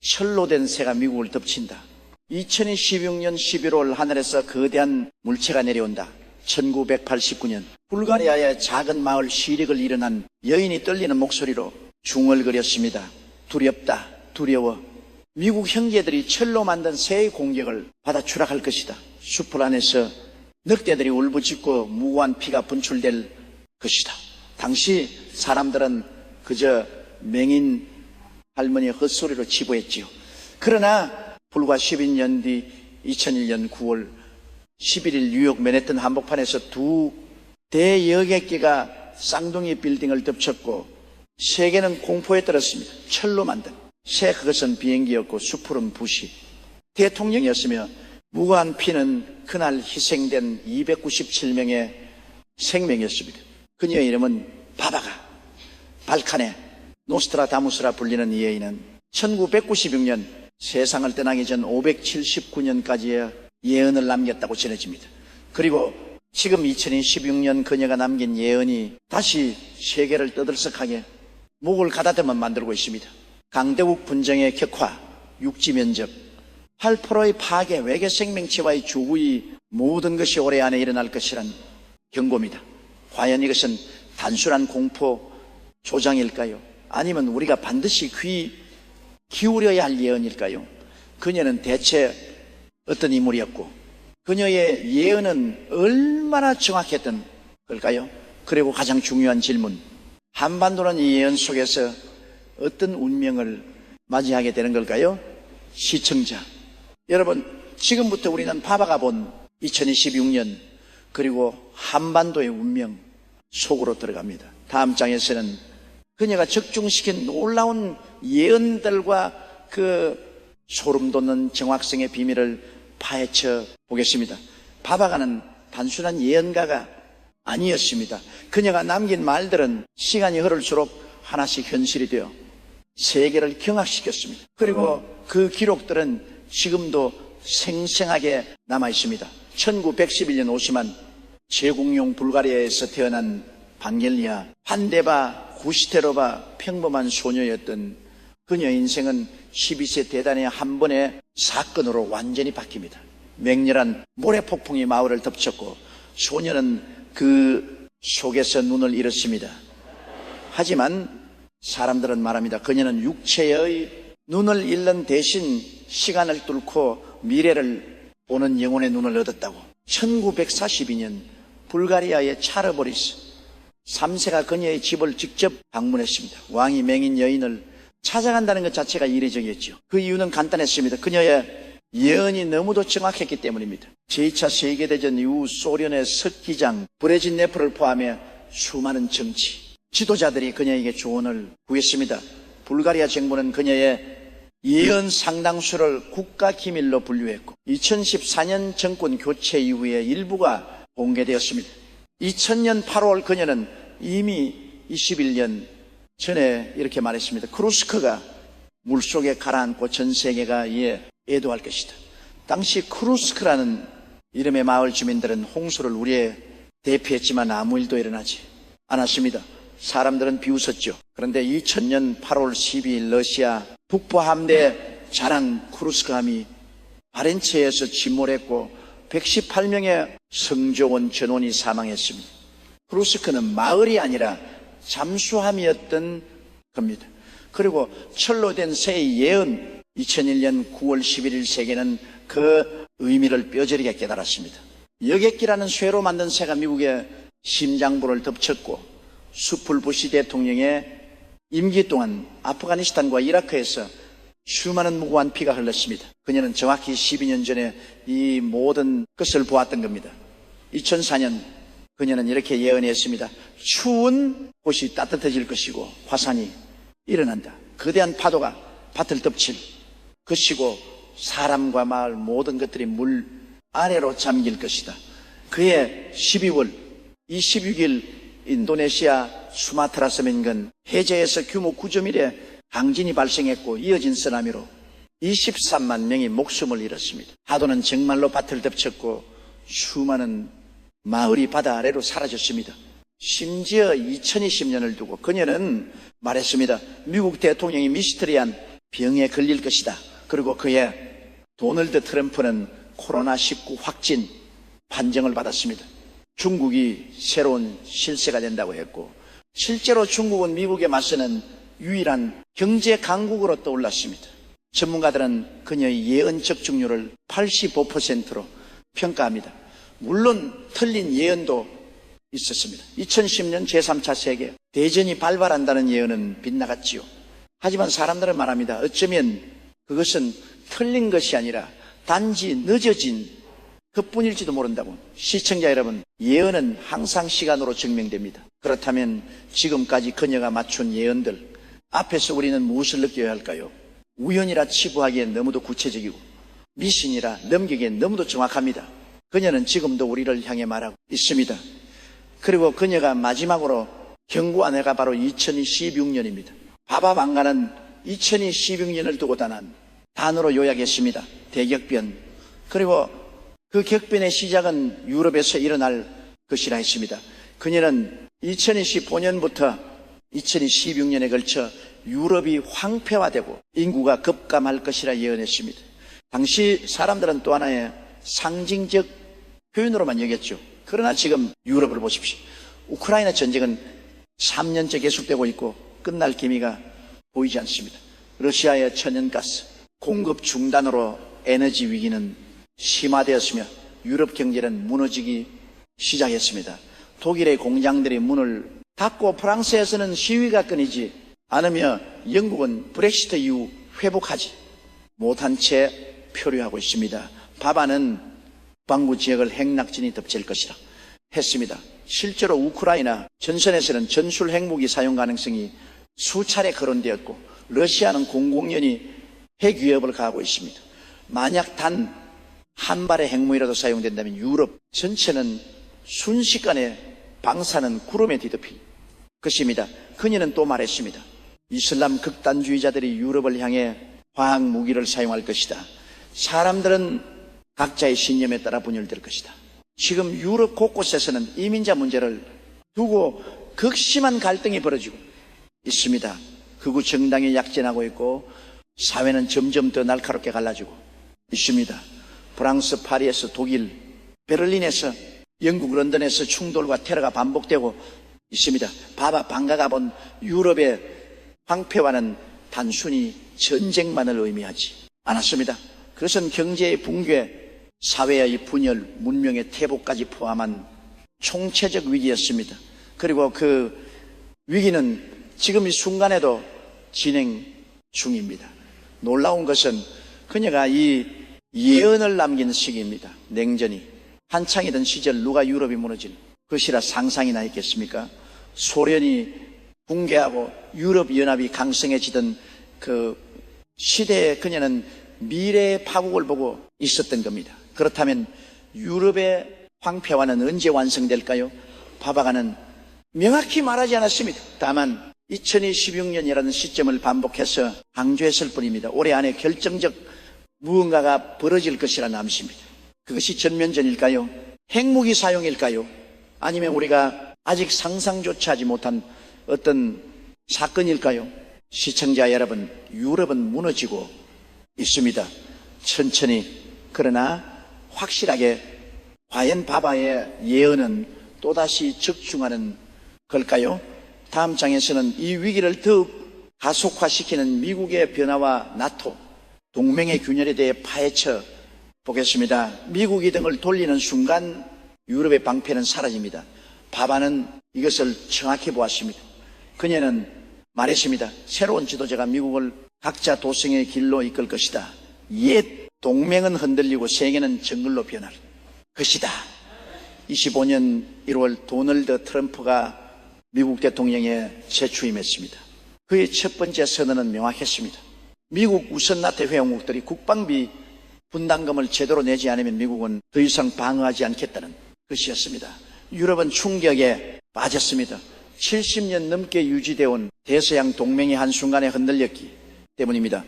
철로 된 새가 미국을 덮친다. 2016년 11월 하늘에서 거대한 물체가 내려온다. 1989년 불가리아의 작은 마을 시력을 일어난 여인이 떨리는 목소리로 중얼거렸습니다. 두렵다, 두려워. 미국 형제들이 철로 만든 새의 공격을 받아 추락할 것이다. 숲을 안에서 늑대들이 울부짖고 무고한 피가 분출될 것이다. 당시 사람들은 그저 맹인 할머니의 헛소리로 치부했지요. 그러나 불과 12년 뒤 2001년 9월 11일 뉴욕 맨해튼 한복판에서 두 대여객기가 쌍둥이 빌딩을 덮쳤고 세계는 공포에 떨었습니다. 철로 만든 새 그것은 비행기였고 수풀은 부시. 대통령이었으며 무고한 피는 그날 희생된 297명의 생명이었습니다. 그녀의 이름은 바바가. 발칸의 노스트라다무스라 불리는 이 여인은 1996년 세상을 떠나기 전 579년까지의 예언을 남겼다고 전해집니다. 그리고 지금 2016년 그녀가 남긴 예언이 다시 세계를 떠들썩하게 목을 가다듬어 만들고 있습니다. 강대국 분쟁의 격화, 육지 면접, 8%의 파괴, 외계 생명체와의 조우의 모든 것이 올해 안에 일어날 것이란 경고입니다. 과연 이것은 단순한 공포 조장일까요? 아니면 우리가 반드시 귀 기울여야 할 예언일까요? 그녀는 대체 어떤 인물이었고 그녀의 예언은 얼마나 정확했던 걸까요? 그리고 가장 중요한 질문, 한반도는 이 예언 속에서 어떤 운명을 맞이하게 되는 걸까요? 시청자 여러분, 지금부터 우리는 바바가 본 2026년 그리고 한반도의 운명 속으로 들어갑니다. 다음 장에서는 그녀가 적중시킨 놀라운 예언들과 그 소름 돋는 정확성의 비밀을 파헤쳐 보겠습니다. 바바가는 단순한 예언가가 아니었습니다. 그녀가 남긴 말들은 시간이 흐를수록 하나씩 현실이 되어 세계를 경악시켰습니다. 그리고 그 기록들은 지금도 생생하게 남아 있습니다. 1911년 오스만 제국용 불가리아에서 태어난 반겔리아, 판데바, 구시테로바 평범한 소녀였던 그녀의 인생은 12세 대단의 한 번의 사건으로 완전히 바뀝니다. 맹렬한 모래폭풍이 마을을 덮쳤고 소녀는 그 속에서 눈을 잃었습니다. 하지만 사람들은 말합니다. 그녀는 육체의 눈을 잃는 대신 시간을 뚫고 미래를 보는 영혼의 눈을 얻었다고. 1942년 불가리아의 차르보리스 3세가 그녀의 집을 직접 방문했습니다. 왕이 맹인 여인을 찾아간다는 것 자체가 이례적이었죠. 그 이유는 간단했습니다. 그녀의 예언이 너무도 정확했기 때문입니다. 제2차 세계대전 이후 소련의 석기장 브레즈네프를 포함해 수많은 정치 지도자들이 그녀에게 조언을 구했습니다. 불가리아 정부는 그녀의 예언 상당수를 국가기밀로 분류했고 2014년 정권 교체 이후에 일부가 공개되었습니다. 2000년 8월 그녀는 이미 21년 전에 이렇게 말했습니다. 크루스크가 물속에 가라앉고 전 세계가 이에 애도할 것이다. 당시 크루스크라는 이름의 마을 주민들은 홍수를 우리에 대피했지만 아무 일도 일어나지 않았습니다. 사람들은 비웃었죠. 그런데 2000년 8월 12일 러시아 북부 함대 자랑 크루스크함이 바렌츠에서 침몰했고 118명의 성조원 전원이 사망했습니다. 크루스크는 마을이 아니라 잠수함이었던 겁니다. 그리고 철로 된 새의 예언 2001년 9월 11일 세계는 그 의미를 뼈저리게 깨달았습니다. 여객기라는 쇠로 만든 새가 미국의 심장부를 덮쳤고 수풀 부시 대통령의 임기 동안 아프가니스탄과 이라크에서 수많은 무고한 피가 흘렀습니다. 그녀는 정확히 12년 전에 이 모든 것을 보았던 겁니다. 2004년 그녀는 이렇게 예언했습니다. 추운 곳이 따뜻해질 것이고 화산이 일어난다. 거대한 파도가 밭을 덮칠 것이고 사람과 마을 모든 것들이 물 아래로 잠길 것이다. 그해 12월 26일 인도네시아 수마트라 섬 인근 해저에서 규모 9.1의 강진이 발생했고 이어진 쓰나미로 23만 명이 목숨을 잃었습니다. 파도는 정말로 밭을 덮쳤고 수많은 마을이 바다 아래로 사라졌습니다. 심지어 2020년을 두고 그녀는 말했습니다. 미국 대통령이 미스터리한 병에 걸릴 것이다. 그리고 그의 도널드 트럼프는 코로나19 확진 판정을 받았습니다. 중국이 새로운 실세가 된다고 했고, 실제로 중국은 미국에 맞서는 유일한 경제 강국으로 떠올랐습니다. 전문가들은 그녀의 예언 적중률을 85%로 평가합니다. 물론 틀린 예언도 있었습니다. 2010년 제3차 세계 대전이 발발한다는 예언은 빗나갔지요. 하지만 사람들은 말합니다. 어쩌면 그것은 틀린 것이 아니라 단지 늦어진 그뿐일지도 모른다고. 시청자 여러분, 예언은 항상 시간으로 증명됩니다. 그렇다면 지금까지 그녀가 맞춘 예언들 앞에서 우리는 무엇을 느껴야 할까요? 우연이라 치부하기엔 너무도 구체적이고 미신이라 넘기기엔 너무도 정확합니다. 그녀는 지금도 우리를 향해 말하고 있습니다. 그리고 그녀가 마지막으로 경고한 해가 바로 2016년입니다. 바바방가는 2016년을 두고 단한 단어로 요약했습니다. 대격변. 그리고 그 격변의 시작은 유럽에서 일어날 것이라 했습니다. 그녀는 2015년부터 2016년에 걸쳐 유럽이 황폐화되고 인구가 급감할 것이라 예언했습니다. 당시 사람들은 또 하나의 상징적 표현으로만 여겼죠. 그러나 지금 유럽을 보십시오. 우크라이나 전쟁은 3년째 계속되고 있고 끝날 기미가 보이지 않습니다. 러시아의 천연가스 공급 중단으로 에너지 위기는 심화되었으며 유럽 경제는 무너지기 시작했습니다. 독일의 공장들이 문을 닫고 프랑스에서는 시위가 끊이지 않으며 영국은 브렉시트 이후 회복하지 못한 채 표류하고 있습니다. 바바는 북반구 지역을 핵낙진이 덮칠 것이라 했습니다. 실제로 우크라이나 전선에서는 전술 핵무기 사용 가능성이 수차례 거론되었고 러시아는 공공연히 핵 위협을 가하고 있습니다. 만약 단 한 발의 핵무기라도 사용된다면 유럽 전체는 순식간에 방사능 구름에 뒤덮일 것입니다. 그녀는 또 말했습니다. 이슬람 극단주의자들이 유럽을 향해 화학 무기를 사용할 것이다. 사람들은 각자의 신념에 따라 분열될 것이다. 지금 유럽 곳곳에서는 이민자 문제를 두고 극심한 갈등이 벌어지고 있습니다. 극우 정당이 약진하고 있고 사회는 점점 더 날카롭게 갈라지고 있습니다. 프랑스 파리에서 독일, 베를린에서 영국 런던에서 충돌과 테러가 반복되고 있습니다. 바바 방가가 본 유럽의 황폐화는 단순히 전쟁만을 의미하지 않았습니다. 그것은 경제의 붕괴, 사회의 분열, 문명의 퇴보까지 포함한 총체적 위기였습니다. 그리고 그 위기는 지금 이 순간에도 진행 중입니다. 놀라운 것은 그녀가 이 예언을 남긴 시기입니다. 냉전이 한창이던 시절 누가 유럽이 무너진 것이라 상상이나 했겠습니까? 소련이 붕괴하고 유럽연합이 강성해지던 그 시대에 그녀는 미래의 파국을 보고 있었던 겁니다. 그렇다면 유럽의 황폐화는 언제 완성될까요? 바바가는 명확히 말하지 않았습니다. 다만 2016년이라는 시점을 반복해서 강조했을 뿐입니다. 올해 안에 결정적 무언가가 벌어질 것이라는 암시입니다. 그것이 전면전일까요? 핵무기 사용일까요? 아니면 우리가 아직 상상조차 하지 못한 어떤 사건일까요? 시청자 여러분, 유럽은 무너지고 있습니다. 천천히 그러나 확실하게 과연 바바의 예언은 또다시 적중하는 걸까요? 다음 장에서는 이 위기를 더욱 가속화시키는 미국의 변화와 나토, 동맹의 균열에 대해 파헤쳐 보겠습니다. 미국이 등을 돌리는 순간 유럽의 방패는 사라집니다. 바바는 이것을 정확히 보았습니다. 그녀는 말했습니다. 새로운 지도자가 미국을 각자 도성의 길로 이끌 것이다. 옛 동맹은 흔들리고 세계는 정글로 변할 것이다. 25년 1월 도널드 트럼프가 미국 대통령에 재취임했습니다. 그의 첫 번째 선언은 명확했습니다. 미국 우선 나토 회원국들이 국방비 분담금을 제대로 내지 않으면 미국은 더 이상 방어하지 않겠다는 것이었습니다. 유럽은 충격에 빠졌습니다. 70년 넘게 유지되어 온 대서양 동맹이 한순간에 흔들렸기 때문입니다.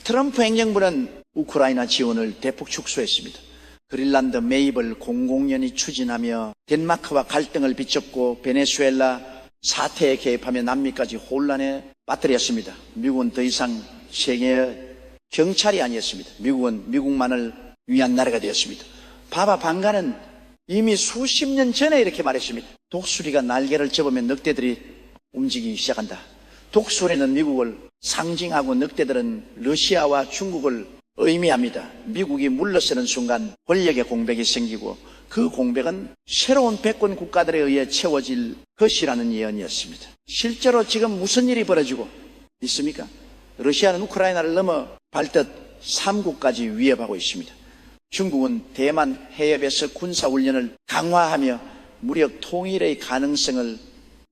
트럼프 행정부는 우크라이나 지원을 대폭 축소했습니다. 그린란드 매입을 공공연히 추진하며 덴마크와 갈등을 빚었고 베네수엘라 사태에 개입하며 남미까지 혼란에 빠뜨렸습니다. 미국은 더 이상 세계 경찰이 아니었습니다. 미국은 미국만을 위한 나라가 되었습니다. 바바 방가는 이미 수십 년 전에 이렇게 말했습니다. 독수리가 날개를 접으면 늑대들이 움직이기 시작한다. 독수리는 미국을 상징하고 늑대들은 러시아와 중국을 의미합니다. 미국이 물러서는 순간 권력의 공백이 생기고 그 공백은 새로운 패권 국가들에 의해 채워질 것이라는 예언이었습니다. 실제로 지금 무슨 일이 벌어지고 있습니까? 러시아는 우크라이나를 넘어 발듯 3국까지 위협하고 있습니다. 중국은 대만 해협에서 군사훈련을 강화하며 무력 통일의 가능성을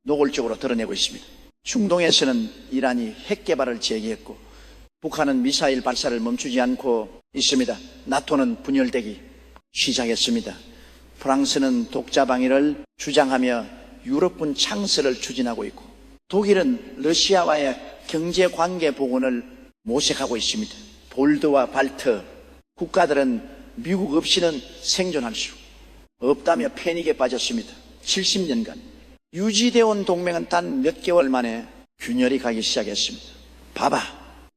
노골적으로 드러내고 있습니다. 중동에서는 이란이 핵 개발을 재개했고 북한은 미사일 발사를 멈추지 않고 있습니다. 나토는 분열되기 시작했습니다. 프랑스는 독자 방위를 주장하며 유럽군 창설을 추진하고 있고 독일은 러시아와의 경제관계 복원을 모색하고 있습니다. 볼드와 발트 국가들은 미국 없이는 생존할 수 없다며 패닉에 빠졌습니다. 70년간 유지되어 온 동맹은 단 몇 개월 만에 균열이 가기 시작했습니다.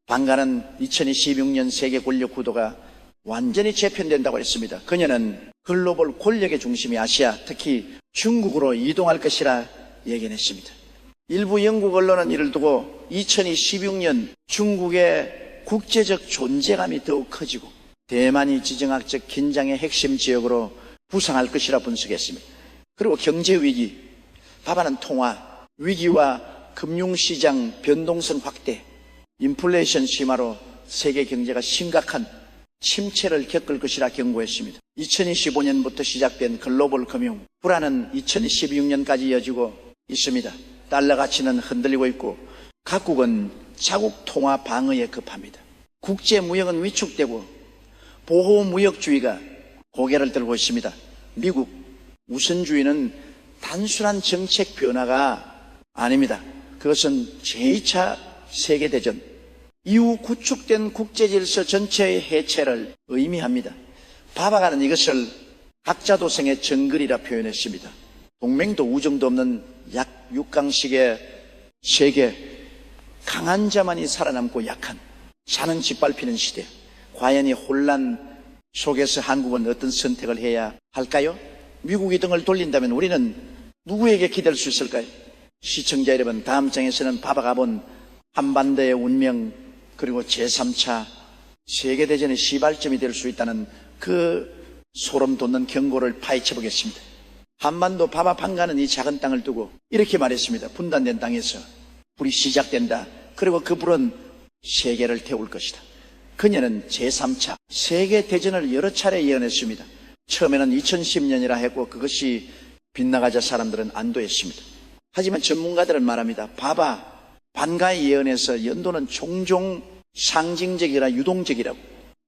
방가는 2026년 세계 권력 구도가 완전히 재편된다고 했습니다. 그녀는 글로벌 권력의 중심이 아시아, 특히 중국으로 이동할 것이라 예견했습니다. 일부 영국 언론은 이를 두고 2026년 중국의 국제적 존재감이 더욱 커지고 대만이 지정학적 긴장의 핵심 지역으로 부상할 것이라 분석했습니다. 그리고 경제위기, 바바는 통화, 위기와 금융시장 변동성 확대, 인플레이션 심화로 세계 경제가 심각한 침체를 겪을 것이라 경고했습니다. 2025년부터 시작된 글로벌 금융 불안은 2026년까지 이어지고 있습니다. 달러 가치는 흔들리고 있고 각국은 자국 통화 방어에 급합니다. 국제 무역은 위축되고 보호무역주의가 고개를 들고 있습니다. 미국 우선주의는 단순한 정책 변화가 아닙니다. 그것은 제2차 세계대전 이후 구축된 국제질서 전체의 해체를 의미합니다. 바바가는 이것을 각자도생의 정글이라 표현했습니다. 동맹도 우정도 없는 약 6강식의 세계, 강한 자만이 살아남고 약한 자는 짓밟히는 시대. 과연 이 혼란 속에서 한국은 어떤 선택을 해야 할까요? 미국이 등을 돌린다면 우리는 누구에게 기댈 수 있을까요? 시청자 여러분, 다음 장에서는 바바가 본 한반도의 운명 그리고 제3차 세계대전의 시발점이 될 수 있다는 그 소름 돋는 경고를 파헤쳐 보겠습니다. 한반도 바바 방가는 이 작은 땅을 두고 이렇게 말했습니다. 분단된 땅에서 불이 시작된다. 그리고 그 불은 세계를 태울 것이다. 그녀는 제3차 세계대전을 여러 차례 예언했습니다. 처음에는 2010년이라 했고 그것이 빗나가자 사람들은 안도했습니다. 하지만 전문가들은 말합니다. 방가의 예언에서 연도는 종종 상징적이라 유동적이라고.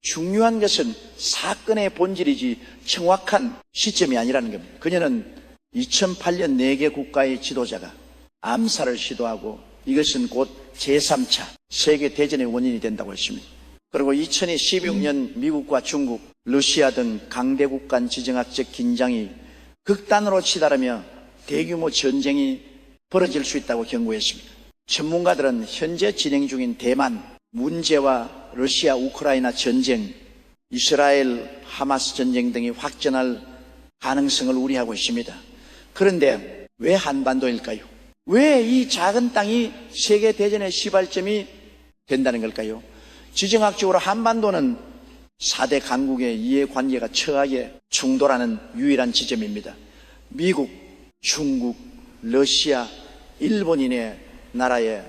중요한 것은 사건의 본질이지 정확한 시점이 아니라는 겁니다. 그녀는 2008년 4개 국가의 지도자가 암살을 시도하고 이것은 곧 제3차 세계대전의 원인이 된다고 했습니다. 그리고 2016년 미국과 중국, 러시아 등 강대국 간 지정학적 긴장이 극단으로 치달으며 대규모 전쟁이 벌어질 수 있다고 경고했습니다. 전문가들은 현재 진행 중인 대만 문제와 러시아 우크라이나 전쟁, 이스라엘 하마스 전쟁 등이 확전할 가능성을 우려하고 있습니다. 그런데 왜 한반도일까요? 왜 이 작은 땅이 세계대전의 시발점이 된다는 걸까요? 지정학적으로 한반도는 4대 강국의 이해관계가 처하게 충돌하는 유일한 지점입니다. 미국, 중국, 러시아, 일본인의 나라의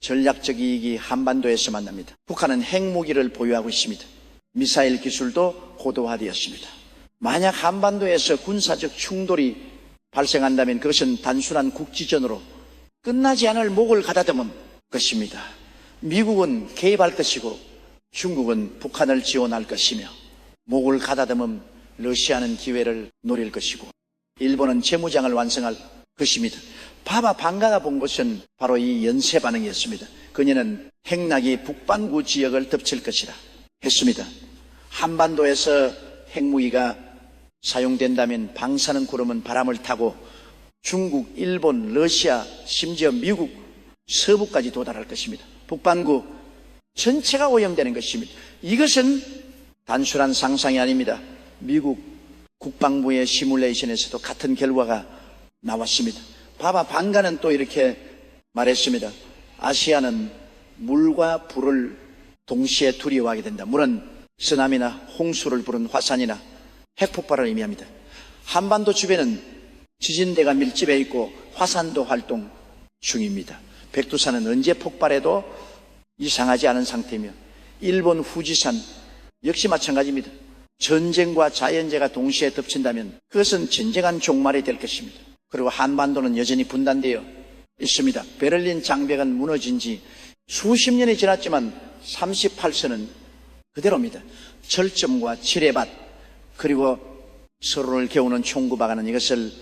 전략적 이익이 한반도에서 만납니다. 북한은 핵무기를 보유하고 있습니다. 미사일 기술도 고도화되었습니다. 만약 한반도에서 군사적 충돌이 발생한다면 그것은 단순한 국지전으로 끝나지 않을 목을 가다듬은 것입니다. 미국은 개입할 것이고 중국은 북한을 지원할 것이며 목을 가다듬은 러시아는 기회를 노릴 것이고 일본은 재무장을 완성할 것입니다. 방가가 본 것은 바로 이 연쇄 반응이었습니다. 그녀는 핵락이 북반구 지역을 덮칠 것이라 했습니다. 한반도에서 핵무기가 사용된다면 방사능 구름은 바람을 타고 중국, 일본, 러시아, 심지어 미국, 서부까지 도달할 것입니다. 북반구 전체가 오염되는 것입니다. 이것은 단순한 상상이 아닙니다. 미국 국방부의 시뮬레이션에서도 같은 결과가 나왔습니다. 바바 방가는 또 이렇게 말했습니다. 아시아는 물과 불을 동시에 두려워하게 된다. 물은 쓰나미나 홍수를 부른 화산이나 핵폭발을 의미합니다. 한반도 주변은 지진대가 밀집해 있고 화산도 활동 중입니다. 백두산은 언제 폭발해도 이상하지 않은 상태이며 일본 후지산 역시 마찬가지입니다. 전쟁과 자연재해가 동시에 덮친다면 그것은 진정한 종말이 될 것입니다. 그리고 한반도는 여전히 분단되어 있습니다. 베를린 장벽은 무너진 지 수십 년이 지났지만 38선은 그대로입니다. 철점과 지뢰밭 그리고 서로를 겨우는 총구박하는 이것을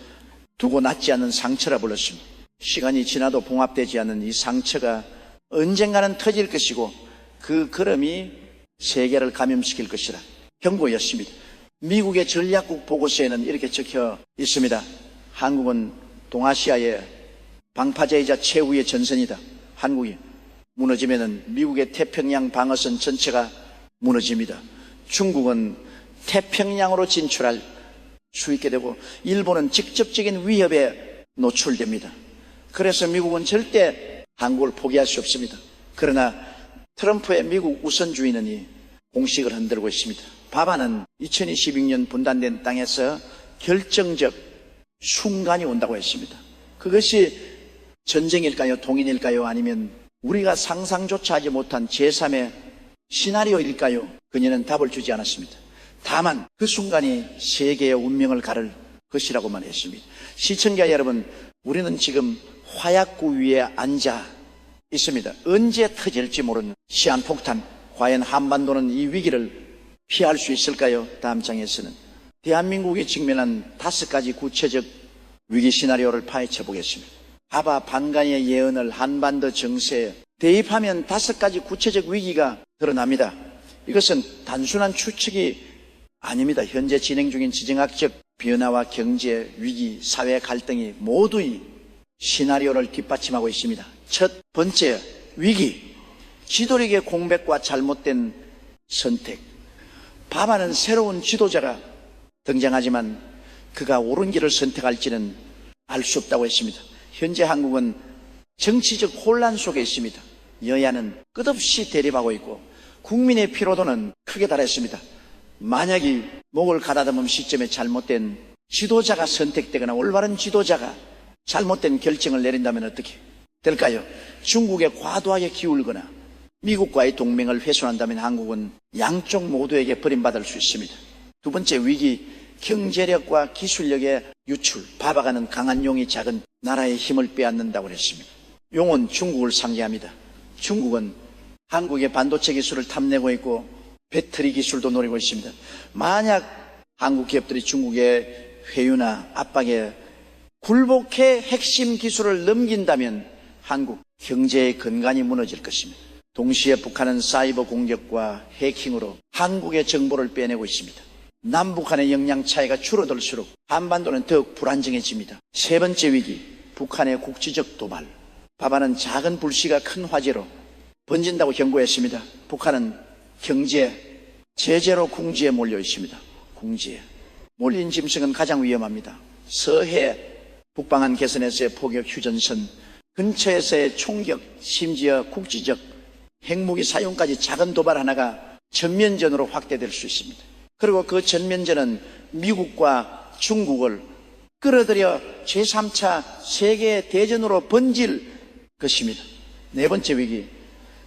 두고 낫지 않는 상처라 불렀습니다. 시간이 지나도 봉합되지 않는 이 상처가 언젠가는 터질 것이고 그 걸음이 세계를 감염시킬 것이라 경고였습니다. 미국의 전략국 보고서에는 이렇게 적혀 있습니다. 한국은 동아시아의 방파제이자 최후의 전선이다. 한국이 무너지면은 미국의 태평양 방어선 전체가 무너집니다. 중국은 태평양으로 진출할 수 있게 되고 일본은 직접적인 위협에 노출됩니다. 그래서 미국은 절대 한국을 포기할 수 없습니다. 그러나 트럼프의 미국 우선주의는 공식을 흔들고 있습니다. 바바는 2026년 분단된 땅에서 결정적 순간이 온다고 했습니다. 그것이 전쟁일까요? 동인일까요? 아니면 우리가 상상조차 하지 못한 제3의 시나리오일까요? 그녀는 답을 주지 않았습니다. 다만 그 순간이 세계의 운명을 가를 것이라고만 했습니다. 시청자 여러분, 우리는 지금 화약구 위에 앉아 있습니다. 언제 터질지 모르는 시한폭탄. 과연 한반도는 이 위기를 피할 수 있을까요? 다음 장에서는 대한민국이 직면한 5가지 구체적 위기 시나리오를 파헤쳐 보겠습니다. 바바 방가의 예언을 한반도 정세에 대입하면 5가지 구체적 위기가 드러납니다. 이것은 단순한 추측이 아닙니다. 현재 진행 중인 지정학적 변화와 경제 위기, 사회 갈등이 모두의 시나리오를 뒷받침하고 있습니다. 첫 번째 위기, 지도력의 공백과 잘못된 선택. 바바는 새로운 지도자가 등장하지만 그가 옳은 길을 선택할지는 알 수 없다고 했습니다. 현재 한국은 정치적 혼란 속에 있습니다. 여야는 끝없이 대립하고 있고 국민의 피로도는 크게 달했습니다. 만약에 목을 가다듬은 시점에 잘못된 지도자가 선택되거나 올바른 지도자가 잘못된 결정을 내린다면 어떻게 될까요? 중국에 과도하게 기울거나 미국과의 동맹을 훼손한다면 한국은 양쪽 모두에게 버림받을 수 있습니다. 두 번째 위기, 경제력과 기술력의 유출. 바바가는 강한 용이 작은 나라의 힘을 빼앗는다고 했습니다. 용은 중국을 상징합니다. 중국은 한국의 반도체 기술을 탐내고 있고 배터리 기술도 노리고 있습니다. 만약 한국 기업들이 중국의 회유나 압박에 굴복해 핵심 기술을 넘긴다면 한국 경제의 근간이 무너질 것입니다. 동시에 북한은 사이버 공격과 해킹으로 한국의 정보를 빼내고 있습니다. 남북한의 역량 차이가 줄어들수록 한반도는 더욱 불안정해집니다. 세 번째 위기, 북한의 국지적 도발. 바바는 작은 불씨가 큰 화재로 번진다고 경고했습니다. 북한은 경제, 제재로 궁지에 몰려 있습니다. 궁지에 몰린 짐승은 가장 위험합니다. 서해 북방한 개선에서의 포격 휴전선, 근처에서의 총격, 심지어 국지적 핵무기 사용까지 작은 도발 하나가 전면전으로 확대될 수 있습니다. 그리고 그 전면전은 미국과 중국을 끌어들여 제3차 세계대전으로 번질 것입니다. 네 번째 위기,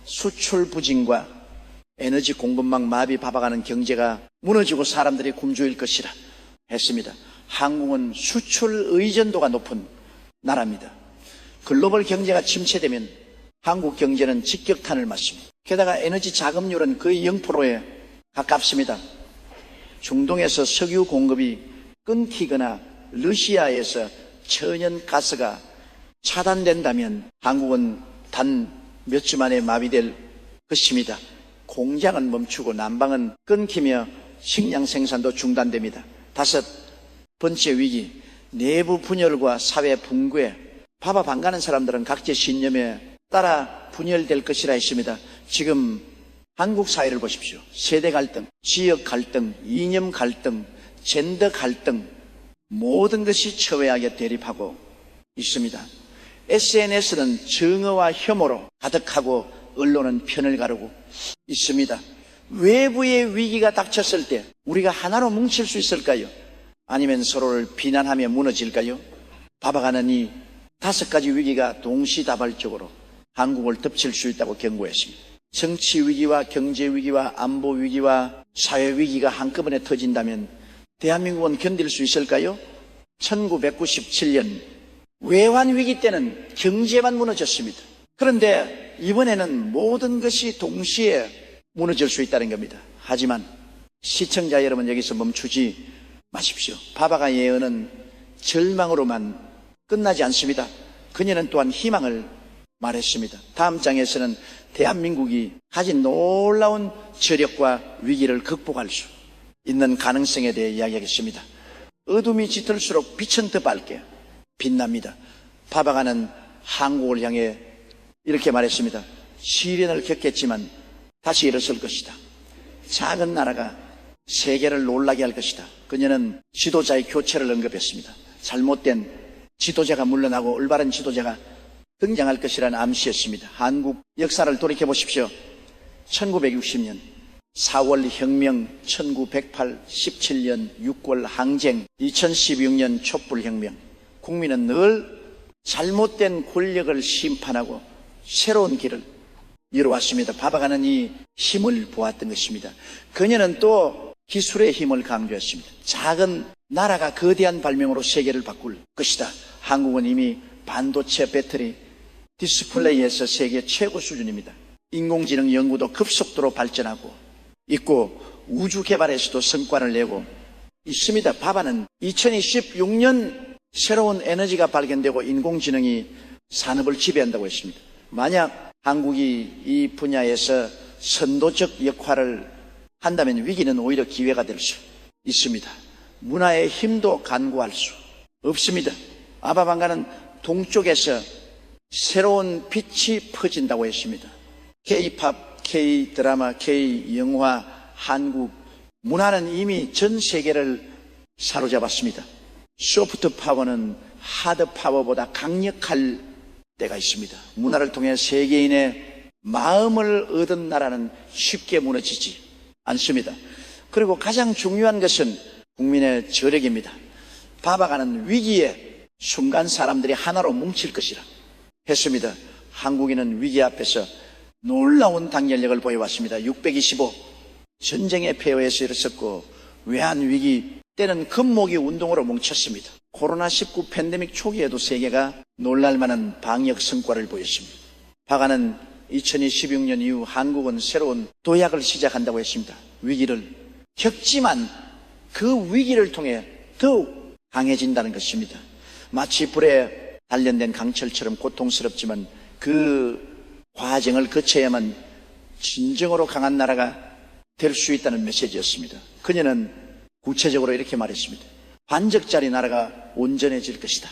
수출 부진과 에너지 공급망 마비 바박하는 경제가 무너지고 사람들이 굶주릴 것이라 했습니다. 한국은 수출 의존도가 높은 나라입니다. 글로벌 경제가 침체되면 한국 경제는 직격탄을 맞습니다. 게다가 에너지 자금률은 거의 0%에 가깝습니다. 중동에서 석유 공급이 끊기거나 러시아에서 천연가스가 차단된다면 한국은 단 몇 주 만에 마비될 것입니다. 공장은 멈추고 난방은 끊기며 식량 생산도 중단됩니다. 다섯 번째 위기, 내부 분열과 사회 붕괴. 바바 반가는 사람들은 각자 신념에 따라 분열될 것이라 했습니다. 지금 한국 사회를 보십시오. 세대 갈등, 지역 갈등, 이념 갈등, 젠더 갈등, 모든 것이 처외하게 대립하고 있습니다. SNS는 정의와 혐오로 가득하고 언론은 편을 가르고 있습니다. 외부의 위기가 닥쳤을 때 우리가 하나로 뭉칠 수 있을까요? 아니면 서로를 비난하며 무너질까요? 바바가는 이 5가지 위기가 동시다발적으로 한국을 덮칠 수 있다고 경고했습니다. 정치 위기와 경제 위기와 안보 위기와 사회 위기가 한꺼번에 터진다면 대한민국은 견딜 수 있을까요? 1997년 외환 위기 때는 경제만 무너졌습니다. 그런데 이번에는 모든 것이 동시에 무너질 수 있다는 겁니다. 하지만 시청자 여러분, 여기서 멈추지 마십시오. 바바가 예언은 절망으로만 끝나지 않습니다. 그녀는 또한 희망을 말했습니다. 다음 장에서는 대한민국이 가진 놀라운 저력과 위기를 극복할 수 있는 가능성에 대해 이야기하겠습니다. 어둠이 짙을수록 빛은 더 밝게 빛납니다. 바바가는 한국을 향해 이렇게 말했습니다. 시련을 겪겠지만 다시 일어설 것이다. 작은 나라가 세계를 놀라게 할 것이다. 그녀는 지도자의 교체를 언급했습니다. 잘못된 지도자가 물러나고 올바른 지도자가 등장할 것이라는 암시였습니다. 한국 역사를 돌이켜 보십시오. 1960년 4월 혁명, 1908, 17년 6월 항쟁, 2016년 촛불혁명. 국민은 늘 잘못된 권력을 심판하고 새로운 길을 이루어왔습니다. 바바가는 이 힘을 보았던 것입니다. 그녀는 또 기술의 힘을 강조했습니다. 작은 나라가 거대한 발명으로 세계를 바꿀 것이다. 한국은 이미 반도체, 배터리, 디스플레이에서 세계 최고 수준입니다. 인공지능 연구도 급속도로 발전하고 있고 우주 개발에서도 성과를 내고 있습니다. 바바는 2026년 새로운 에너지가 발견되고 인공지능이 산업을 지배한다고 했습니다. 만약 한국이 이 분야에서 선도적 역할을 한다면 위기는 오히려 기회가 될 수 있습니다. 문화의 힘도 간구할 수 없습니다. 아바방가는 동쪽에서 새로운 빛이 퍼진다고 했습니다. K-팝, K-드라마, K-영화, 한국 문화는 이미 전 세계를 사로잡았습니다. 소프트 파워는 하드 파워보다 강력할 때가 있습니다. 문화를 통해 세계인의 마음을 얻은 나라는 쉽게 무너지지 않습니다. 그리고 가장 중요한 것은 국민의 저력입니다. 바바가는 위기에 순간 사람들이 하나로 뭉칠 것이라 했습니다. 한국인은 위기 앞에서 놀라운 단결력을 보여왔습니다. 625 전쟁의 폐허에서 일었었고 외환 위기 때는 금모기 운동으로 뭉쳤습니다. 코로나19 팬데믹 초기에도 세계가 놀랄만한 방역 성과를 보였습니다. 바가는 2026년 이후 한국은 새로운 도약을 시작한다고 했습니다. 위기를 겪지만 그 위기를 통해 더욱 강해진다는 것입니다. 마치 불에 단련된 강철처럼 고통스럽지만 그 과정을 거쳐야만 진정으로 강한 나라가 될 수 있다는 메시지였습니다. 그녀는 구체적으로 이렇게 말했습니다. 반적짜리 나라가 온전해질 것이다.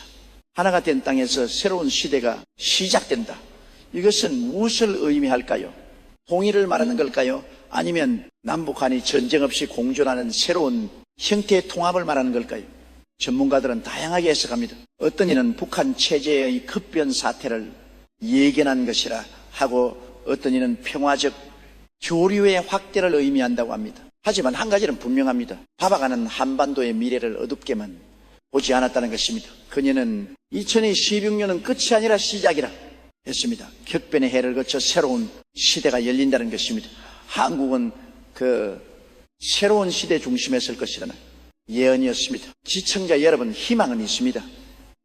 하나가 된 땅에서 새로운 시대가 시작된다. 이것은 무엇을 의미할까요? 통일을 말하는 걸까요? 아니면 남북한이 전쟁 없이 공존하는 새로운 형태의 통합을 말하는 걸까요? 전문가들은 다양하게 해석합니다. 어떤 이는 북한 체제의 급변 사태를 예견한 것이라 하고 어떤 이는 평화적 교류의 확대를 의미한다고 합니다. 하지만 한 가지는 분명합니다. 바바가는 한반도의 미래를 어둡게만 보지 않았다는 것입니다. 그녀는 2016년은 끝이 아니라 시작이라 했습니다. 격변의 해를 거쳐 새로운 시대가 열린다는 것입니다. 한국은 그 새로운 시대 중심에 설 것이라는 예언이었습니다. 시청자 여러분, 희망은 있습니다.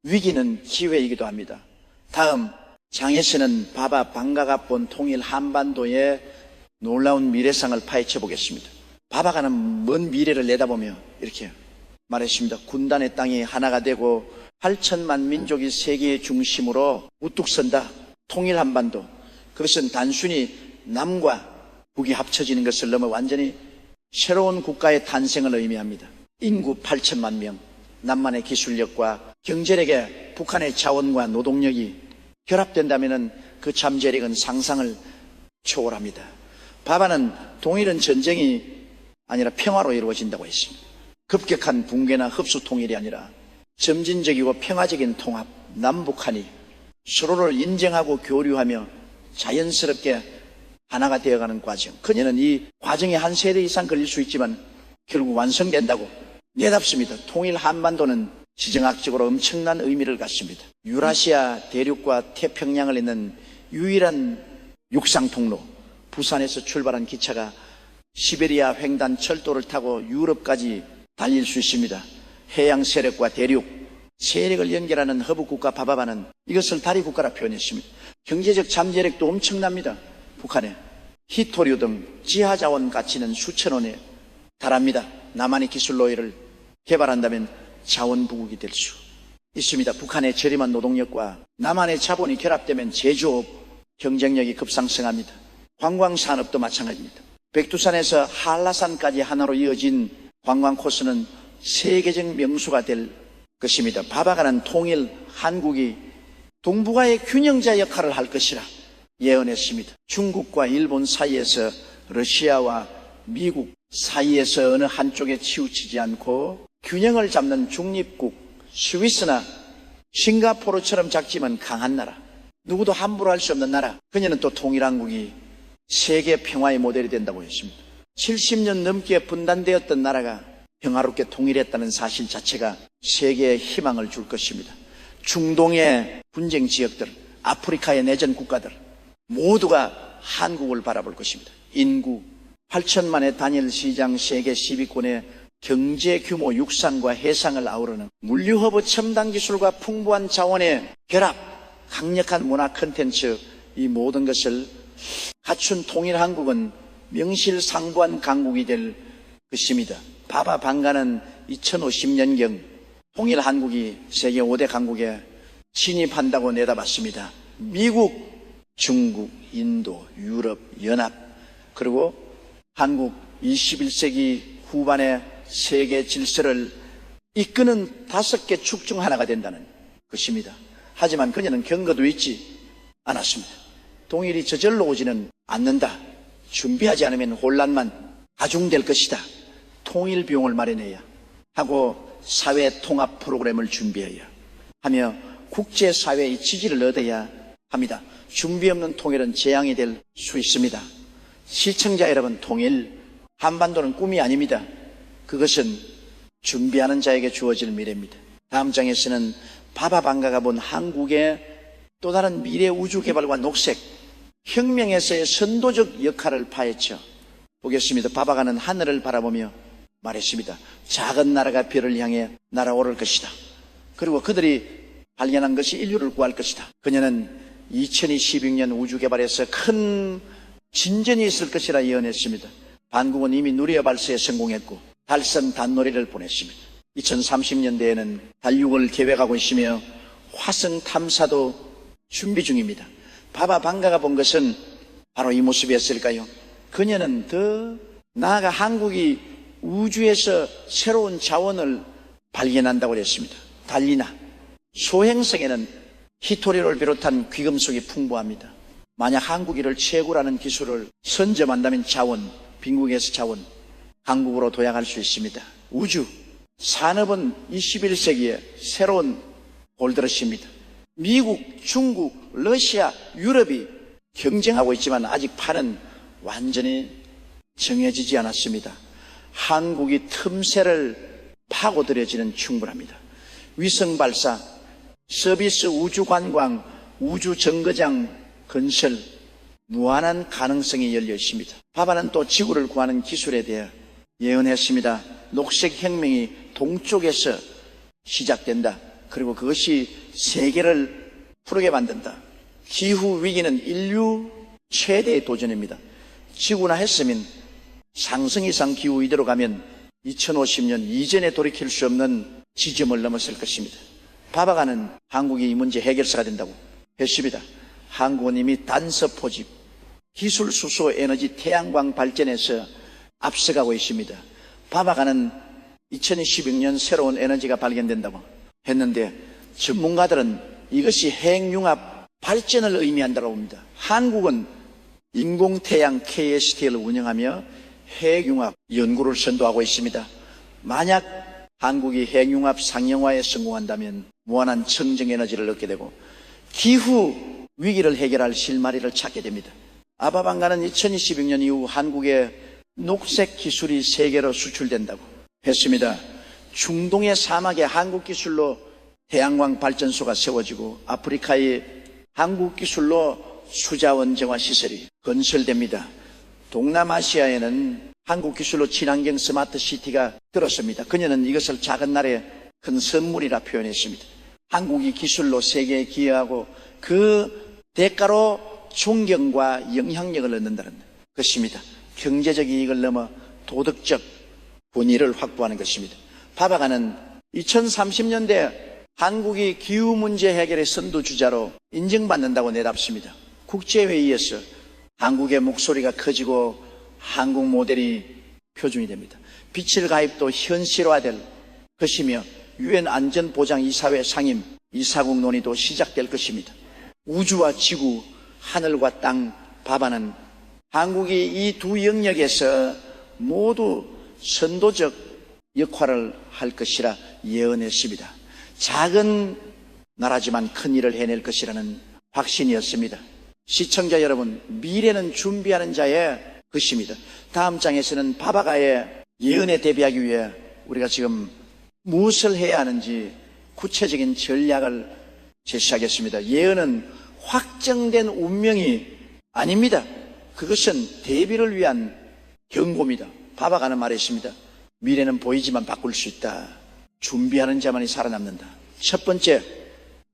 위기는 기회이기도 합니다. 다음 장에서는 바바 방가가 본 통일 한반도의 놀라운 미래상을 파헤쳐 보겠습니다. 바바가는 먼 미래를 내다보며 이렇게 말했습니다. 군단의 땅이 하나가 되고 8천만 민족이 세계의 중심으로 우뚝 선다. 통일 한반도. 그것은 단순히 남과 북이 합쳐지는 것을 넘어 완전히 새로운 국가의 탄생을 의미합니다. 인구 8천만 명, 남만의 기술력과 경제력에 북한의 자원과 노동력이 결합된다면 그 잠재력은 상상을 초월합니다. 바바는 통일은 전쟁이 아니라 평화로 이루어진다고 했습니다. 급격한 붕괴나 흡수 통일이 아니라 점진적이고 평화적인 통합, 남북한이 서로를 인정하고 교류하며 자연스럽게 하나가 되어가는 과정. 그녀는 이 과정이 한 세대 이상 걸릴 수 있지만 결국 완성된다고 내답습니다. 통일 한반도는 지정학적으로 엄청난 의미를 갖습니다. 유라시아 대륙과 태평양을 잇는 유일한 육상 통로, 부산에서 출발한 기차가 시베리아 횡단 철도를 타고 유럽까지 달릴 수 있습니다. 해양 세력과 대륙, 세력을 연결하는 허브국가 바바바는 이것을 다리국가라 표현했습니다. 경제적 잠재력도 엄청납니다. 북한에 히토류 등 지하자원 가치는 수천 원에 달합니다. 남한의 기술 노예를 개발한다면 자원부국이 될 수 있습니다. 북한의 저렴한 노동력과 남한의 자본이 결합되면 제조업 경쟁력이 급상승합니다. 관광산업도 마찬가지입니다. 백두산에서 한라산까지 하나로 이어진 관광 코스는 세계적 명소가 될 것입니다. 바바가는 통일 한국이 동북아의 균형자 역할을 할 것이라 예언했습니다. 중국과 일본 사이에서 러시아와 미국 사이에서 어느 한쪽에 치우치지 않고 균형을 잡는 중립국, 스위스나 싱가포르처럼 작지만 강한 나라, 누구도 함부로 할 수 없는 나라. 그녀는 또 통일한국이 세계 평화의 모델이 된다고 했습니다. 70년 넘게 분단되었던 나라가 평화롭게 통일했다는 사실 자체가 세계에 희망을 줄 것입니다. 중동의 분쟁 지역들, 아프리카의 내전 국가들 모두가 한국을 바라볼 것입니다. 인구 8천만의 단일 시장 세계 10위권의 경제 규모 육상과 해상을 아우르는 물류허브 첨단 기술과 풍부한 자원의 결합, 강력한 문화 콘텐츠, 이 모든 것을 갖춘 통일 한국은 명실상부한 강국이 될 것입니다. 바바 방가는 2050년경 통일 한국이 세계 5대 강국에 진입한다고 내다봤습니다. 미국, 중국, 인도, 유럽, 연합, 그리고 한국 21세기 후반의 세계 질서를 이끄는 5개 축 중 하나가 된다는 것입니다. 하지만 그녀는 경고도 잊지 않았습니다. 통일이 저절로 오지는 않는다. 준비하지 않으면 혼란만 가중될 것이다. 통일 비용을 마련해야 하고 사회 통합 프로그램을 준비해야 하며 국제사회의 지지를 얻어야 합니다. 준비 없는 통일은 재앙이 될 수 있습니다. 시청자 여러분, 통일 한반도는 꿈이 아닙니다. 그것은 준비하는 자에게 주어질 미래입니다. 다음 장에서는 바바 방가가 본 한국의 또 다른 미래 우주 개발과 녹색 혁명에서의 선도적 역할을 파헤쳐 보겠습니다. 바바가는 하늘을 바라보며 말했습니다. 작은 나라가 별을 향해 날아오를 것이다. 그리고 그들이 발견한 것이 인류를 구할 것이다. 그녀는 2026년 우주 개발에서 큰 진전이 있을 것이라 예언했습니다. 반국은 이미 누리호 발사에 성공했고 달성 단놀이를 보냈습니다. 2030년대에는 달육을 계획하고 있으며 화성 탐사도 준비 중입니다. 바바 방가가 본 것은 바로 이 모습이었을까요? 그녀는 더 나아가 한국이 우주에서 새로운 자원을 발견한다고 그랬습니다. 달리나 소행성에는 히토리를 비롯한 귀금속이 풍부합니다. 만약 한국이 이를 채굴하는 기술을 선점한다면 자원, 빈국에서 자원, 한국으로 도약할 수 있습니다. 우주, 산업은 21세기에 새로운 골드러시입니다. 미국, 중국, 러시아, 유럽이 경쟁하고 있지만 아직 판은 완전히 정해지지 않았습니다. 한국이 틈새를 파고들여지는 충분합니다. 위성 발사, 서비스 우주 관광, 우주 정거장 건설, 무한한 가능성이 열려 있습니다. 바바는 또 지구를 구하는 기술에 대해 예언했습니다. 녹색 혁명이 동쪽에서 시작된다. 그리고 그것이 세계를 푸르게 만든다. 기후 위기는 인류 최대의 도전입니다. 지구나 했으면 상승 이상 기후 이대로 가면 2050년 이전에 돌이킬 수 없는 지점을 넘었을 것입니다. 바바가는 한국이 이 문제 해결사가 된다고 했습니다. 한국은 이미 단서 포집, 기술 수소 에너지 태양광 발전에서 앞서가고 있습니다. 바바가는 2016년 새로운 에너지가 발견된다고 했는데 전문가들은 이것이 핵융합 발전을 의미한다고 봅니다. 한국은 인공태양 KST를 운영하며 핵융합 연구를 선도하고 있습니다. 만약 한국이 핵융합 상용화에 성공한다면 무한한 청정에너지를 얻게 되고 기후 위기를 해결할 실마리를 찾게 됩니다. 아바방가는 2026년 이후 한국의 녹색 기술이 세계로 수출된다고 했습니다. 중동의 사막에 한국 기술로 태양광 발전소가 세워지고 아프리카의 한국 기술로 수자원정화 시설이 건설됩니다. 동남아시아에는 한국 기술로 친환경 스마트 시티가 들었습니다. 그녀는 이것을 작은 나라의 큰 선물이라 표현했습니다. 한국이 기술로 세계에 기여하고 그 대가로 존경과 영향력을 얻는다는 것입니다. 경제적 이익을 넘어 도덕적 권위를 확보하는 것입니다. 바바가는 2030년대 한국이 기후 문제 해결의 선두주자로 인정받는다고 내답습니다. 국제회의에서 한국의 목소리가 커지고 한국 모델이 표준이 됩니다. 빛을 가입도 현실화될 것이며 유엔 안전보장이사회 상임 이사국 논의도 시작될 것입니다. 우주와 지구, 하늘과 땅, 바바는 한국이 이 두 영역에서 모두 선도적 역할을 할 것이라 예언했습니다. 작은 나라지만 큰 일을 해낼 것이라는 확신이었습니다. 시청자 여러분, 미래는 준비하는 자의 것입니다. 다음 장에서는 바바가의 예언에 대비하기 위해 우리가 지금 무엇을 해야 하는지 구체적인 전략을 제시하겠습니다. 예언은 확정된 운명이 아닙니다. 그것은 대비를 위한 경고입니다. 바바가는 말했습니다. 미래는 보이지만 바꿀 수 있다. 준비하는 자만이 살아남는다. 첫 번째,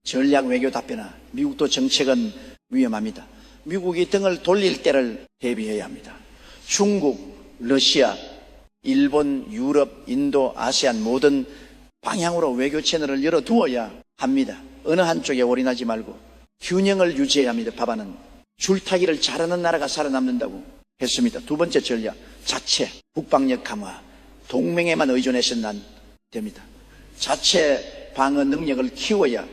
전략 외교 답변아. 미국도 정책은 위험합니다. 미국이 등을 돌릴 때를 대비해야 합니다. 중국, 러시아, 일본, 유럽, 인도, 아세안 모든 방향으로 외교 채널을 열어두어야 합니다. 어느 한쪽에 올인하지 말고 균형을 유지해야 합니다. 바바는 줄타기를 잘하는 나라가 살아남는다고 했습니다. 두 번째 전략, 자체 국방력 강화. 동맹에만 의존해서는 안 됩니다. 자체 방어 능력을 키워야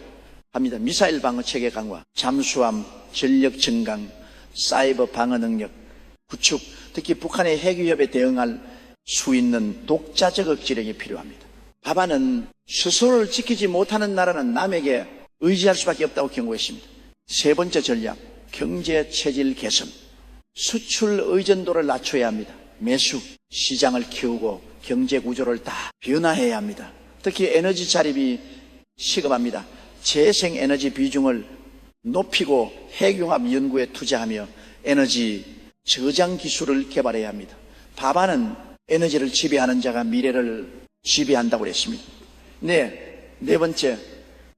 합니다. 미사일 방어 체계 강화, 잠수함, 전력 증강, 사이버 방어 능력 구축, 특히 북한의 핵 위협에 대응할 수 있는 독자적 억지력이 필요합니다. 바바는 스스로를 지키지 못하는 나라는 남에게 의지할 수밖에 없다고 경고했습니다. 세 번째 전략, 경제 체질 개선. 수출 의존도를 낮춰야 합니다. 매수, 시장을 키우고 경제 구조를 다 변화해야 합니다. 특히 에너지 자립이 시급합니다. 재생에너지 비중을 높이고 핵융합 연구에 투자하며 에너지 저장 기술을 개발해야 합니다. 바바는 에너지를 지배하는 자가 미래를 지배한다고 했습니다. 네 번째,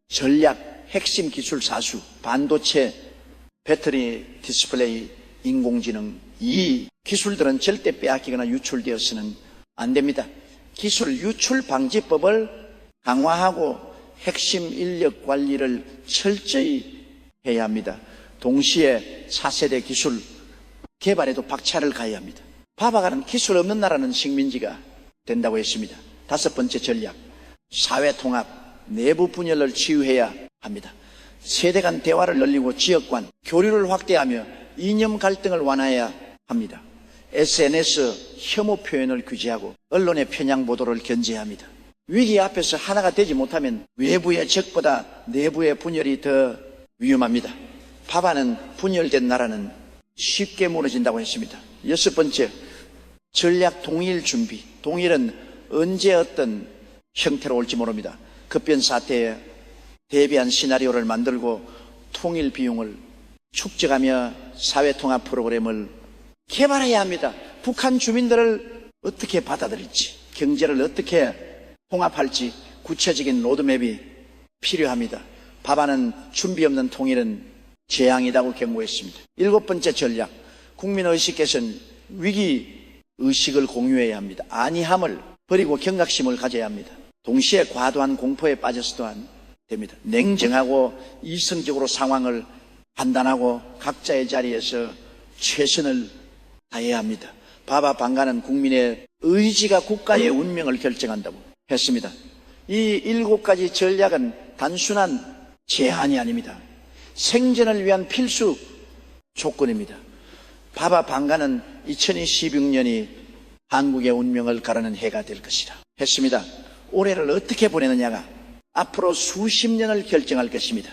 전략 핵심 기술 사수, 반도체, 배터리, 디스플레이, 인공지능. 이 기술들은 절대 빼앗기거나 유출되어서는 안 됩니다. 기술 유출 방지법을 강화하고 핵심 인력 관리를 철저히 해야 합니다. 동시에 차세대 기술 개발에도 박차를 가해야 합니다. 바바가는 기술 없는 나라는 식민지가 된다고 했습니다. 다섯 번째 전략, 사회통합, 내부 분열을 치유해야 합니다. 세대 간 대화를 늘리고 지역 간 교류를 확대하며 이념 갈등을 완화해야 합니다. SNS 혐오 표현을 규제하고 언론의 편향 보도를 견제해야 합니다. 위기 앞에서 하나가 되지 못하면 외부의 적보다 내부의 분열이 더 위험합니다. 바바는 분열된 나라는 쉽게 무너진다고 했습니다. 여섯 번째, 전략 통일 준비. 통일은 언제 어떤 형태로 올지 모릅니다. 급변 사태에 대비한 시나리오를 만들고 통일 비용을 축적하며 사회통합 프로그램을 개발해야 합니다. 북한 주민들을 어떻게 받아들일지, 경제를 어떻게 통합할지 구체적인 로드맵이 필요합니다. 바바는 준비 없는 통일은 재앙이라고 경고했습니다. 일곱 번째 전략, 국민의식 개선. 위기의식을 공유해야 합니다. 안이함을 버리고 경각심을 가져야 합니다. 동시에 과도한 공포에 빠져서도 안 됩니다. 냉정하고 이성적으로 상황을 판단하고 각자의 자리에서 최선을 다해야 합니다. 바바 방가는 국민의 의지가 국가의 운명을 결정한다고 했습니다. 이 일곱 가지 전략은 단순한 제안이 아닙니다. 생존을 위한 필수 조건입니다. 바바 방가는 2016년이 한국의 운명을 가르는 해가 될 것이라 했습니다. 올해를 어떻게 보내느냐가 앞으로 수십 년을 결정할 것입니다.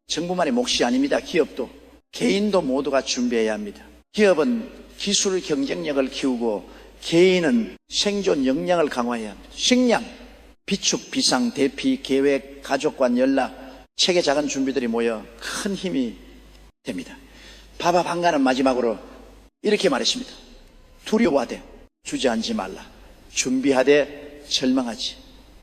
정부만의 몫이 아닙니다. 기업도, 개인도 모두가 준비해야 합니다. 기업은 기술 경쟁력을 키우고 개인은 생존 역량을 강화해야 합니다. 식량, 비축, 비상, 대피, 계획, 가족관, 연락, 체계 작은 준비들이 모여 큰 힘이 됩니다. 바바 방가는 마지막으로 이렇게 말했습니다. 두려워하되 주저앉지 말라. 준비하되 절망하지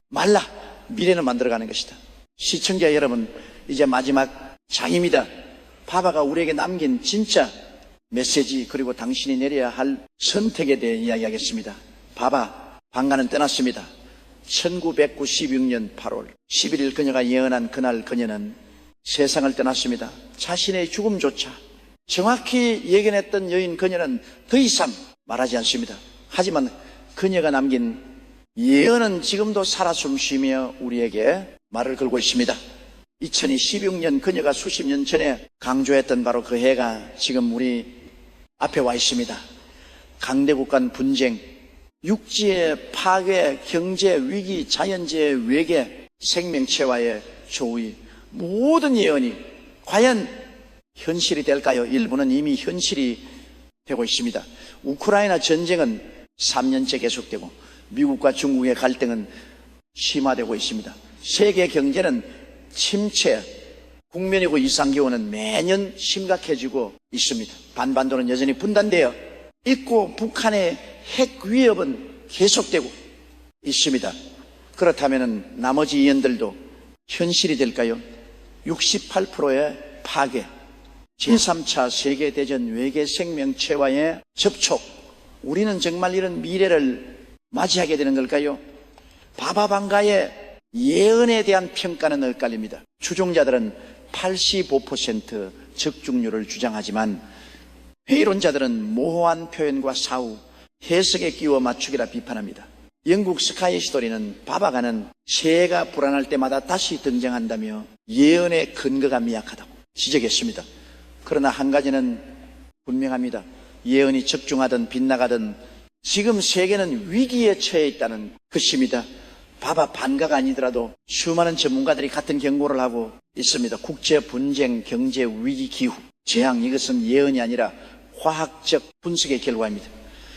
말라. 미래는 만들어가는 것이다. 시청자 여러분, 이제 마지막 장입니다. 바바가 우리에게 남긴 진짜 메시지, 그리고 당신이 내려야 할 선택에 대해 이야기하겠습니다. 바바 방가는 떠났습니다. 1996년 8월 11일 그녀가 예언한 그날 그녀는 세상을 떠났습니다. 자신의 죽음조차 정확히 예견했던 여인 그녀는 더 이상 말하지 않습니다. 하지만 그녀가 남긴 예언은 지금도 살아 숨쉬며 우리에게 말을 걸고 있습니다. 2016년 그녀가 수십 년 전에 강조했던 바로 그 해가 지금 우리 앞에 와 있습니다. 강대국 간 분쟁, 육지의 파괴, 경제 위기, 자연재해, 외계, 생명체와의 조의, 모든 예언이 과연 현실이 될까요? 일부는 이미 현실이 되고 있습니다. 우크라이나 전쟁은 3년째 계속되고 미국과 중국의 갈등은 심화되고 있습니다. 세계 경제는 침체, 국면이고 이상기후는 매년 심각해지고 있습니다. 반반도는 여전히 분단되어 있고 북한의 핵 위협은 계속되고 있습니다. 그렇다면 나머지 예언들도 현실이 될까요? 68%의 파괴, 제3차 세계대전, 외계 생명체와의 접촉, 우리는 정말 이런 미래를 맞이하게 되는 걸까요? 바바 방가의 예언에 대한 평가는 엇갈립니다. 추종자들은 85% 적중률을 주장하지만 회의론자들은 모호한 표현과 사후, 해석에 끼워 맞추기라 비판합니다. 영국 스카이 스토리는 바바가는 새해가 불안할 때마다 다시 등장한다며 예언의 근거가 미약하다고 지적했습니다. 그러나 한 가지는 분명합니다. 예언이 적중하든 빗나가든 지금 세계는 위기에 처해 있다는 것입니다. 바바 반가가 아니더라도 수많은 전문가들이 같은 경고를 하고 있습니다. 국제 분쟁, 경제 위기, 기후, 재앙, 이것은 예언이 아니라 화학적 분석의 결과입니다.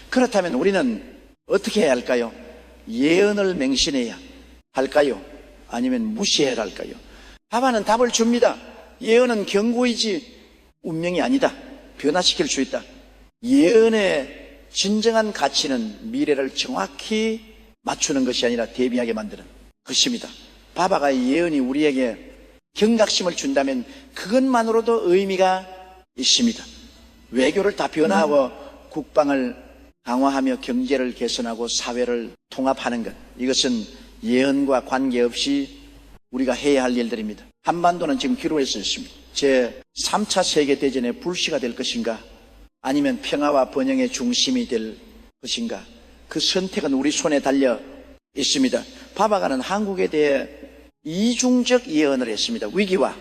그렇다면 우리는 어떻게 해야 할까요? 예언을 맹신해야 할까요? 아니면 무시해야 할까요? 바바는 답을 줍니다. 예언은 경고이지 운명이 아니다. 변화시킬 수 있다. 예언의 진정한 가치는 미래를 정확히 맞추는 것이 아니라 대비하게 만드는 것입니다. 바바가의 예언이 우리에게 경각심을 준다면 그것만으로도 의미가 있습니다. 외교를 다 변화하고 국방을 강화하며 경제를 개선하고 사회를 통합하는 것, 이것은 예언과 관계없이 우리가 해야 할 일들입니다. 한반도는 지금 기로에 서 있습니다. 제3차 세계대전의 불씨가 될 것인가, 아니면 평화와 번영의 중심이 될 것인가, 그 선택은 우리 손에 달려 있습니다. 바바가는 한국에 대해 이중적 예언을 했습니다. 위기와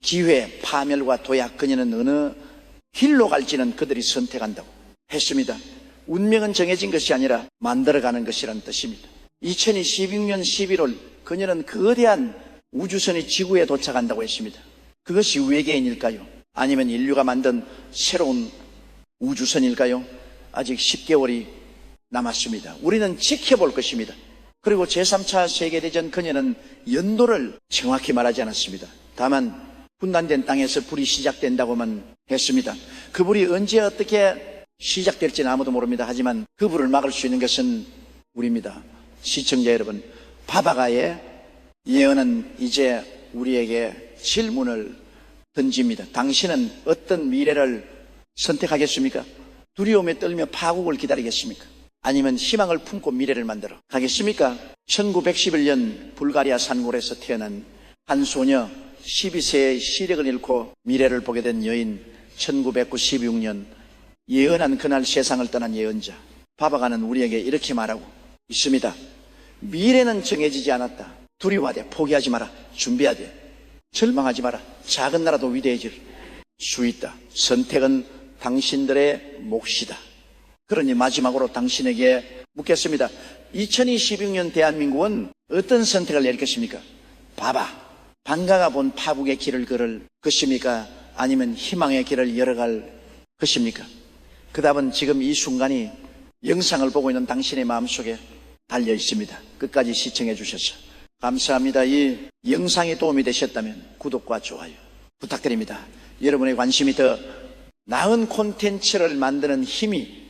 기회, 파멸과 도약, 그녀는 어느 길로 갈지는 그들이 선택한다고 했습니다. 운명은 정해진 것이 아니라 만들어가는 것이라는 뜻입니다. 2016년 11월 그녀는 거대한 우주선이 지구에 도착한다고 했습니다. 그것이 외계인일까요? 아니면 인류가 만든 새로운 우주선일까요? 아직 10개월이 남았습니다. 우리는 지켜볼 것입니다. 그리고 제3차 세계대전 그녀는 연도를 정확히 말하지 않았습니다. 다만 분단된 땅에서 불이 시작된다고만 했습니다. 그 불이 언제 어떻게 시작될지는 아무도 모릅니다. 하지만 그 불을 막을 수 있는 것은 우리입니다. 시청자 여러분, 바바가의 예언은 이제 우리에게 질문을 던집니다. 당신은 어떤 미래를 선택하겠습니까? 두려움에 떨며 파국을 기다리겠습니까? 아니면 희망을 품고 미래를 만들어 가겠습니까? 1911년 불가리아 산골에서 태어난 한 소녀, 12세의 시력을 잃고 미래를 보게 된 여인, 1996년 예언한 그날 세상을 떠난 예언자 바바가는 우리에게 이렇게 말하고 있습니다. 미래는 정해지지 않았다. 두려워하되 포기하지 마라. 준비하되 절망하지 마라. 작은 나라도 위대해질 수 있다. 선택은 당신들의 몫이다. 그러니 마지막으로 당신에게 묻겠습니다. 2026년 대한민국은 어떤 선택을 내릴 것입니까? 봐봐. 반가가 본 파국의 길을 걸을 것입니까? 아니면 희망의 길을 열어갈 것입니까? 그 답은 지금 이 순간이 영상을 보고 있는 당신의 마음속에 달려 있습니다. 끝까지 시청해 주셔서 감사합니다. 이 영상이 도움이 되셨다면 구독과 좋아요 부탁드립니다. 여러분의 관심이 더 나은 콘텐츠를 만드는 힘이